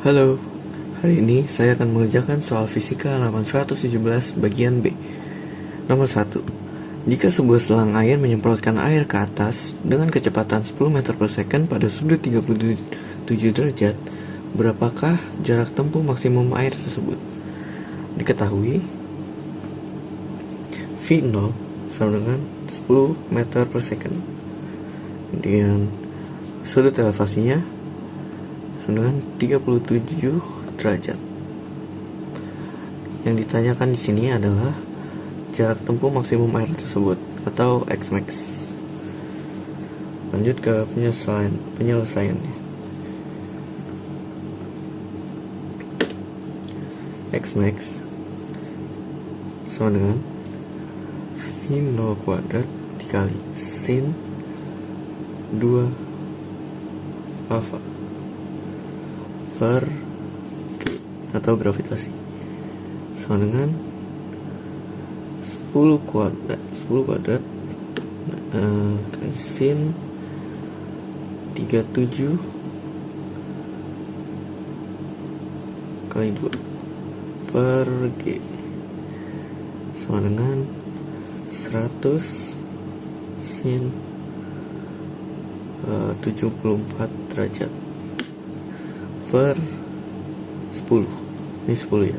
Halo, hari ini saya akan mengerjakan soal fisika halaman 117 bagian B. Nomor 1. Jika sebuah selang air menyemprotkan air ke atas dengan kecepatan 10 meter per second pada sudut 37 derajat, berapakah jarak tempuh maksimum air tersebut? Diketahui V0 sama dengan 10 meter per second. Kemudian sudut elevasinya dengan 37 derajat. Yang ditanyakan di sini adalah jarak tempuh maksimum air tersebut atau Xmax. Lanjut ke penyelesaiannya. Xmax sama dengan V0 kuadrat dikali sin 2 alfa per G atau gravitasi sama dengan 10 kuadrat kali sin 37 kali 2 per G sama dengan 100 sin 74 derajat per 10. Ini 10 ya.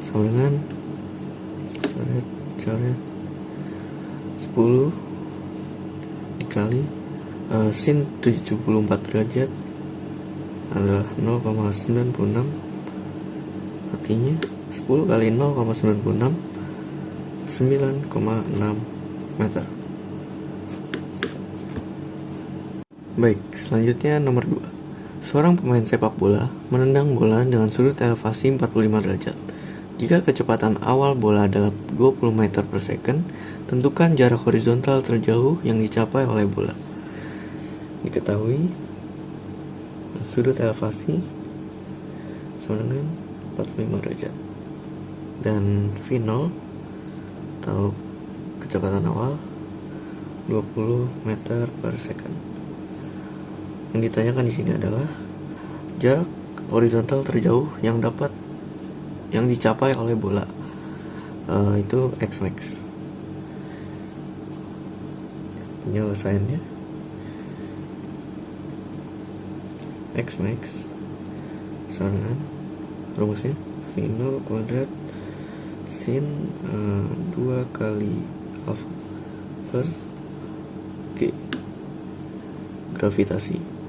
Sama dengan coret 10 dikali sin 74 derajat adalah 0,96, artinya 10 kali 0,96 9,6 meter. Baik, selanjutnya nomor 2. Seorang pemain sepak bola menendang bola dengan sudut elevasi 45 derajat. Jika kecepatan awal bola adalah 20 meter per second, tentukan jarak horizontal terjauh yang dicapai oleh bola. Diketahui sudut elevasi sama dengan 45 derajat. Dan V0 atau kecepatan awal 20 meter per second. Yang ditanyakan di sini adalah jarak horizontal terjauh yang dicapai oleh bola, itu Xmax. Penyelesaiannya Xmax sama dengan rumusnya V0 kuadrat sin 2 kali alfa per G gravitasi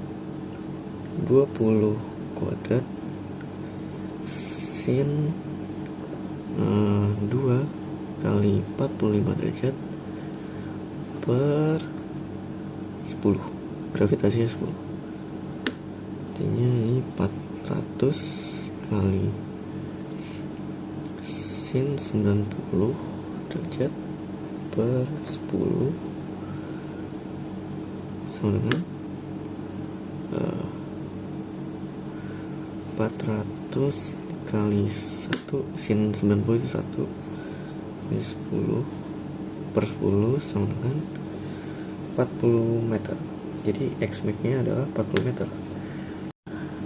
20 kuadrat sin 2 kali 45 derajat per 10, gravitasinya 10, artinya ini 400 kali sin 90 derajat per 10 sama dengan 400 kali 1 sin 90 itu 1 kali 10 per 10 sama dengan 40 meter. Jadi Xmax nya adalah 40 meter.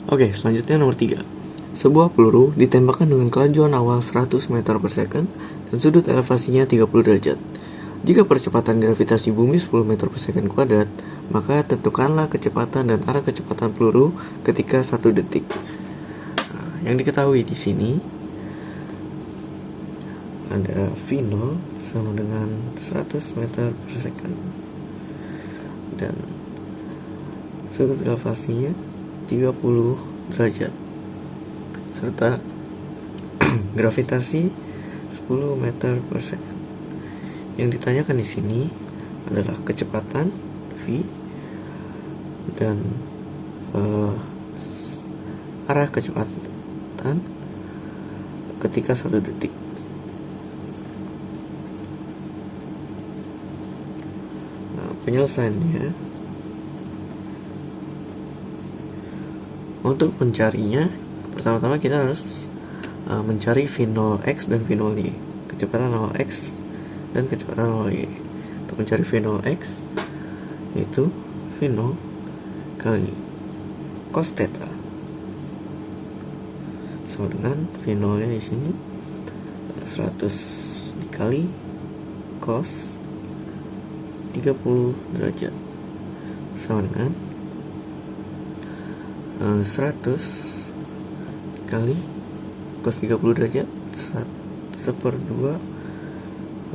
Oke, selanjutnya nomor 3. Sebuah peluru ditembakkan dengan kelajuan awal 100 meter per second dan sudut elevasinya 30 derajat. Jika percepatan gravitasi bumi 10 meter per second kuadrat, maka tentukanlah kecepatan dan arah kecepatan peluru ketika 1 detik. Yang diketahui di sini ada V0 sama dengan 100 meter per second dan sudut elevasinya 30 derajat serta gravitasi 10 meter per second. Yang ditanyakan di sini adalah kecepatan V dan arah kecepatan ketika 1 detik. Penyelesaiannya, untuk mencarinya, pertama-tama kita harus mencari V0x dan V0y, kecepatan 0x dan kecepatan 0y. Untuk mencari V0x, yaitu V0 kali cos theta sama dengan V0 nya di sini 100 dikali cos 30 derajat sama dengan 100 kali cos 30 derajat 1/2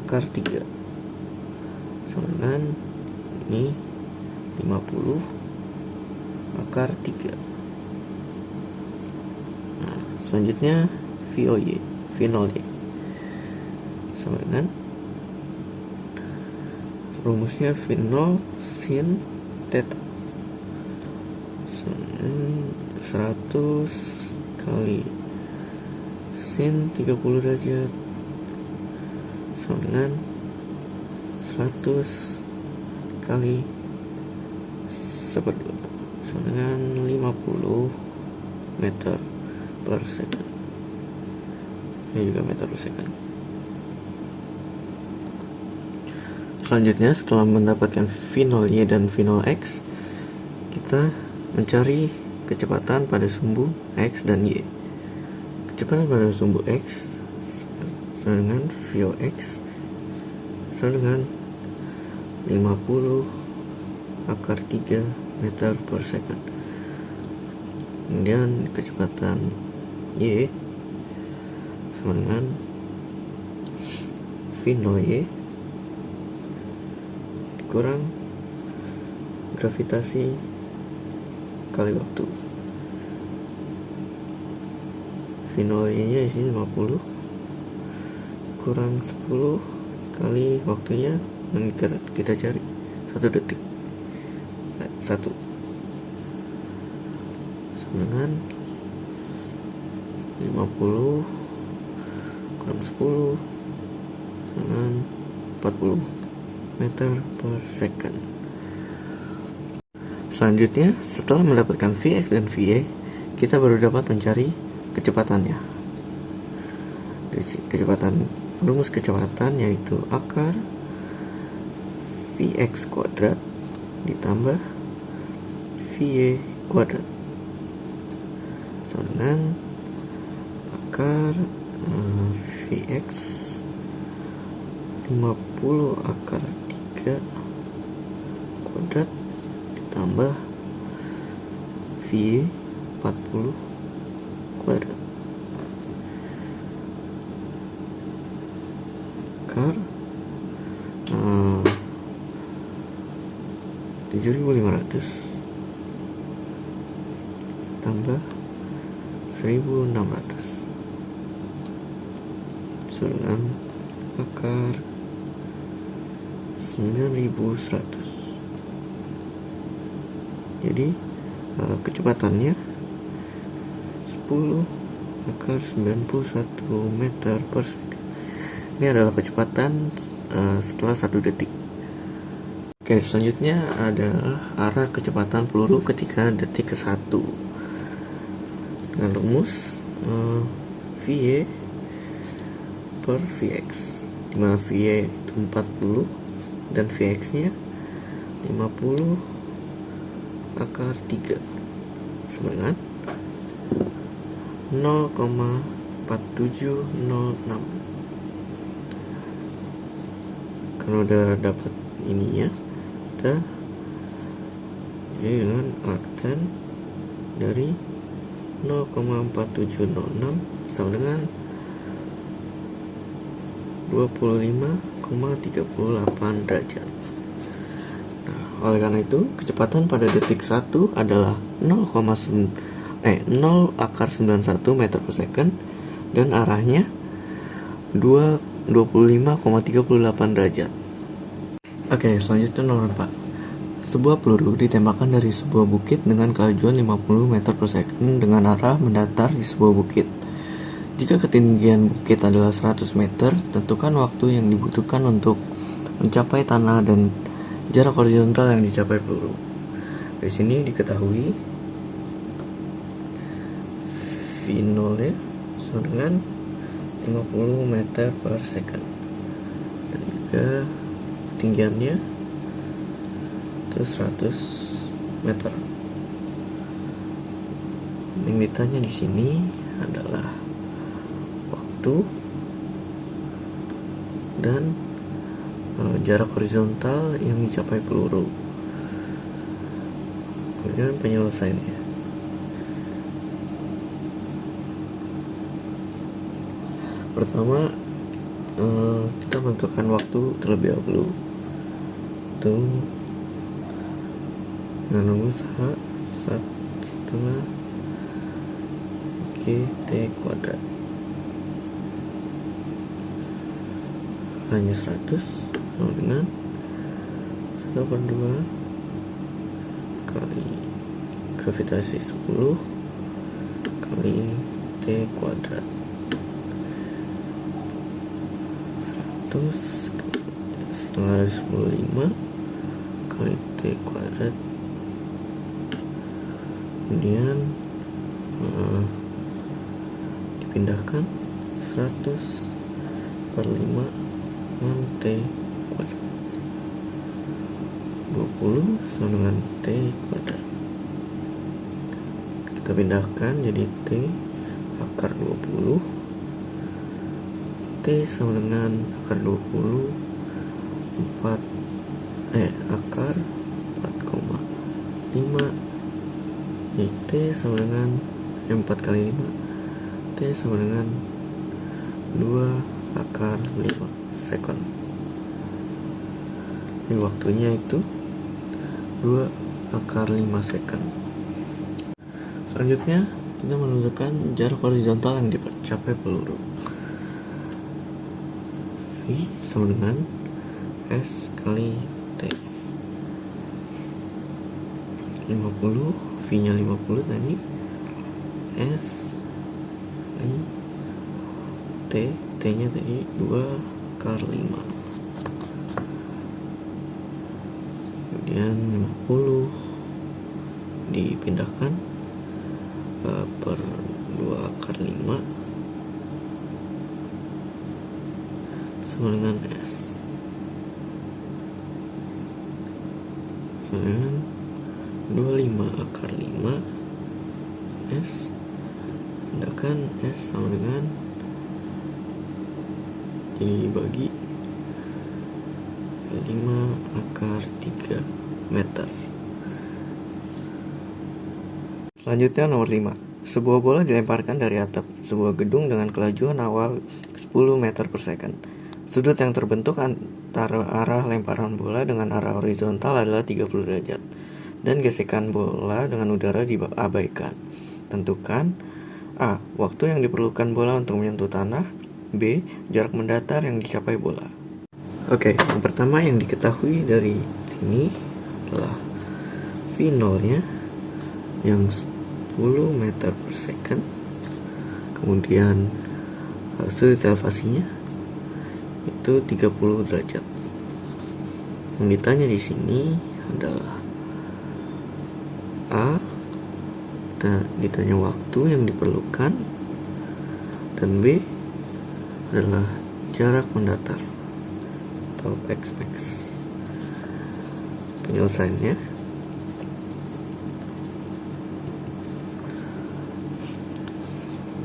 akar 3 sama dengan ini 50 akar 3. Nah, selanjutnya V0y sama dengan rumusnya V0 sin theta 100 kali sin 30 derajat sama dengan 100 kali 1/2 sama dengan 50 meter per second. Ini juga meter per second. Selanjutnya, setelah mendapatkan V0y dan V0x, kita mencari kecepatan pada sumbu x dan y. Kecepatan pada sumbu x sama dengan Vox sama dengan 50 akar 3 meter per second. Kemudian kecepatan y sama dengan V0y kurang gravitasi kali waktu. V0y nya di sini 50 kurang 10 kali waktunya, dan kita cari 1 detik. 1 sama dengan 50 kurang 10 sama dengan 40 meter per second. Selanjutnya, setelah mendapatkan Vx dan Va, kita baru dapat mencari kecepatannya. Rumus kecepatan yaitu akar Vx kuadrat ditambah Va kuadrat sama dengan akar Vx 50 akar 3 kuadrat ditambah Va 40 kuadrat akar 7500 tambah 1600 sama dengan akar 9100. Jadi kecepatannya 10 akar 91 meter per second. Ini adalah kecepatan setelah 1 detik. Oke, selanjutnya adalah arah kecepatan peluru ketika detik ke-1 dengan rumus Va per Vx, dimana Va itu 40 dan Vx nya 50 akar 3 sama dengan 0,4706. Karena udah dapat ininya, kita ini dengan arctan dari 0,4706 sama dengan 25,38 derajat. Nah, oleh karena itu, kecepatan pada detik 1 adalah 0 akar 91 meter per second dan arahnya 25,38 derajat. Oke, selanjutnya nomor 4. Sebuah peluru ditembakkan dari sebuah bukit dengan kelajuan 50 meter per second dengan arah mendatar di sebuah bukit. Jika ketinggian bukit adalah 100 meter, tentukan waktu yang dibutuhkan untuk mencapai tanah dan jarak horizontal yang dicapai peluru. Di sini diketahui V0 nya sama dengan 50 meter per second dan juga ketinggiannya itu 100 meter. Yang ditanya di sini adalah waktu dan jarak horizontal yang dicapai peluru. Kemudian penyelesaiannya. Pertama, kita menentukan waktu terlebih dahulu. Itu dengan rumus H1/2 GT kuadrat hanya 100 sama dengan 1/2 kali gravitasi 10 kali T kuadrat 100 setengah dari 10 5 kali T kuadrat, kemudian dipindahkan 100/5 dengan T kuadrat 20 sama dengan T kuadrat. Kita pindahkan jadi T akar 20, T sama dengan akar 20 akar 4,5, jadi T sama dengan 4 kali 5, T sama dengan 2 akar 5 sekon. Ini waktunya itu 2 akar 5 sekon. Selanjutnya kita menentukan jarak horizontal yang dicapai peluru. V sama dengan S kali T 50, V nya 50 tadi, S kali T, T nya tadi 2 akar 5, kemudian 50 dipindahkan per 2 akar 5 sama dengan S sama dengan 25 akar 5 S, pindahkan S sama dengan, jadi bagi 5 akar 3 meter. Selanjutnya nomor 5. Sebuah bola dilemparkan dari atap sebuah gedung dengan kelajuan awal 10 meter per second. Sudut yang terbentuk antara arah lemparan bola dengan arah horizontal adalah 30 derajat. Dan gesekan bola dengan udara diabaikan. Tentukan A. Waktu yang diperlukan bola untuk menyentuh tanah. B. Jarak mendatar yang dicapai bola. Oke, yang pertama yang diketahui dari sini adalah V0 nya yang 10 meter per second. Kemudian sudut elevasinya itu 30 derajat. Yang ditanya di sini adalah A. Kita ditanya waktu yang diperlukan, dan B adalah jarak mendatar atau X-max. Penyelesaiannya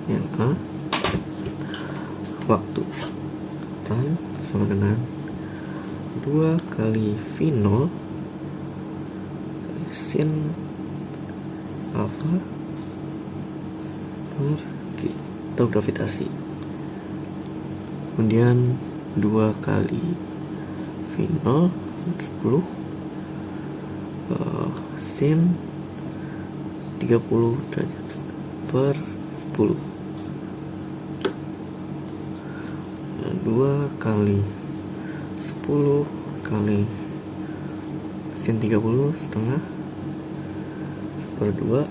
yang A, waktu time sama dengan 2 kali V0 sin alpha per G atau gravitasi, kemudian 2 kali V0 10 sin 30 derajat per 10, 2 kali 10 kali sin 30 setengah 1/2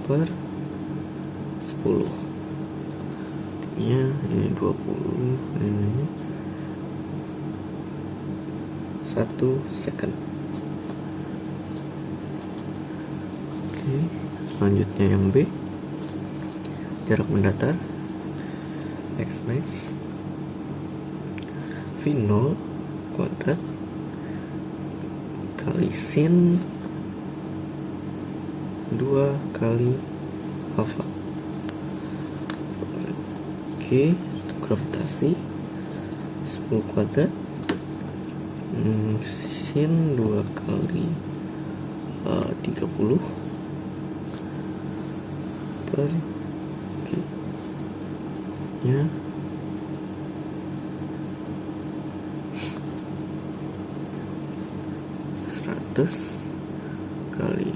per 10, ini 20, ini 1 second. Oke, selanjutnya yang B, jarak mendatar X-max V0 kuadrat kali sin 2 kali alfa. Oke, gravitasi 10 kuadrat sin 2 kali 30 per G nya 100 kali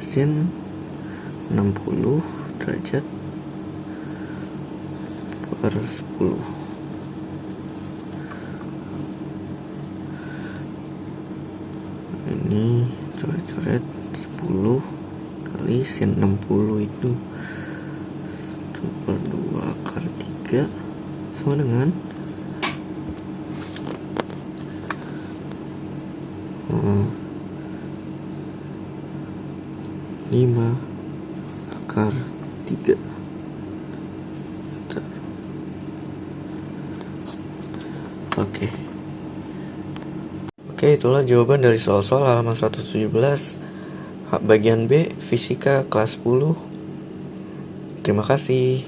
sin 60 derajat per 10. Ini coret-coret 10 kali sin 60 itu 1 per 2 akar 3 sama dengan 5 akar 3. Oke, itulah jawaban dari soal-soal halaman 117 bagian B fisika kelas 10. Terima kasih.